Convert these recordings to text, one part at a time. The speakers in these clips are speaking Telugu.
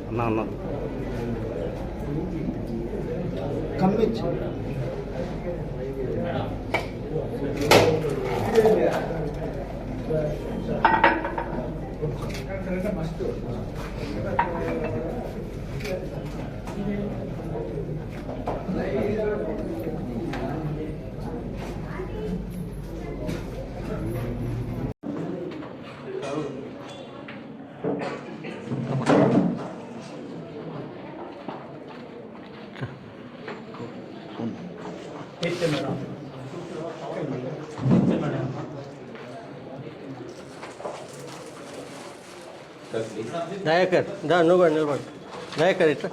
అన్నా అన్నా కమ్మించి దయాకర్ దా నువ్వు కూడా నిలబడు దయాకర్ ఇట్లా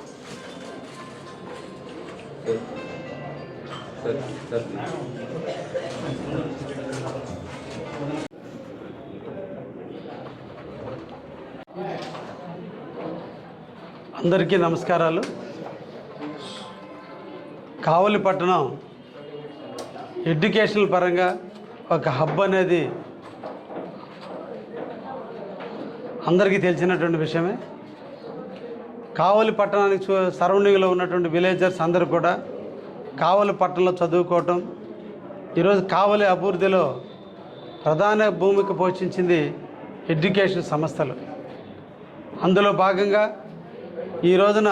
అందరికీ నమస్కారాలు. కావలి పట్టణం ఎడ్యుకేషనల్ పరంగా ఒక హబ్ అనేది అందరికీ తెలిసినటువంటి విషయమే. కావలి పట్టణానికి సరౌండింగ్లో ఉన్నటువంటి విలేజర్స్ అందరూ కూడా కావలి పట్టణంలో చదువుకోవటం, ఈరోజు కావలి అభివృద్ధిలో ప్రధాన భూమిక పోషించింది ఎడ్యుకేషన్ సంస్థలు. అందులో భాగంగా ఈ రోజున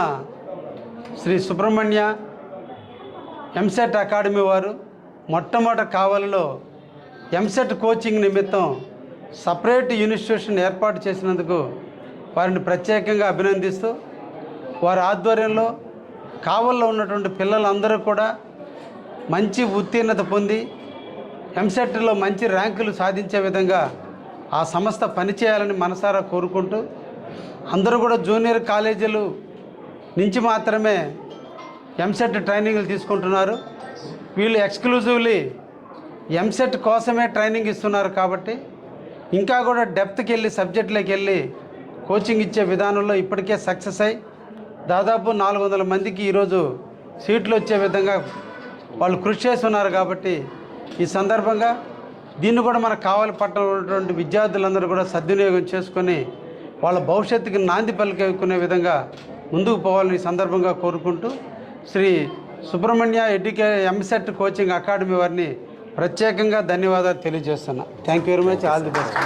శ్రీ సుబ్రహ్మణ్య ఎంసెట్ అకాడమీ వారు మొట్టమొదటి కావలిలో ఎంసెట్ కోచింగ్ నిమిత్తం సపరేట్ ఇన్స్టిట్యూషన్ ఏర్పాటు చేసినందుకు వారిని ప్రత్యేకంగా అభినందిస్తూ, వారి ఆధ్వర్యంలో కావలిలో ఉన్నటువంటి పిల్లలందరూ కూడా మంచి ఉత్తీర్ణత పొంది ఎంసెట్లో మంచి ర్యాంకులు సాధించే విధంగా ఆ సంస్థ పనిచేయాలని మనసారా కోరుకుంటూ, అందరూ కూడా జూనియర్ కాలేజీలు నుంచి మాత్రమే ఎంసెట్ ట్రైనింగ్లు తీసుకుంటున్నారు. వీళ్ళు ఎక్స్క్లూజివ్లీ ఎంసెట్ కోసమే ట్రైనింగ్ ఇస్తున్నారు. కాబట్టి ఇంకా కూడా డెప్త్కి వెళ్ళి సబ్జెక్టులోకి వెళ్ళి కోచింగ్ ఇచ్చే విధానంలో ఇప్పటికే సక్సెస్ అయ్యి దాదాపు 400 మందికి ఈరోజు సీట్లు వచ్చే విధంగా వాళ్ళు కృషి చేస్తున్నారు. కాబట్టి ఈ సందర్భంగా దీన్ని కూడా మన కావలి పట్టణంలో ఉన్నటువంటి విద్యార్థులందరూ కూడా సద్వినియోగం చేసుకొని వాళ్ళ భవిష్యత్తుకి నాంది పలికే విధంగా ముందుకు పోవాలని ఈ సందర్భంగా కోరుకుంటూ, శ్రీ సుబ్రహ్మణ్య ఎంసెట్ కోచింగ్ అకాడమీ వారిని ప్రత్యేకంగా ధన్యవాదాలు తెలియజేస్తున్నా. Thank you very much. All the best.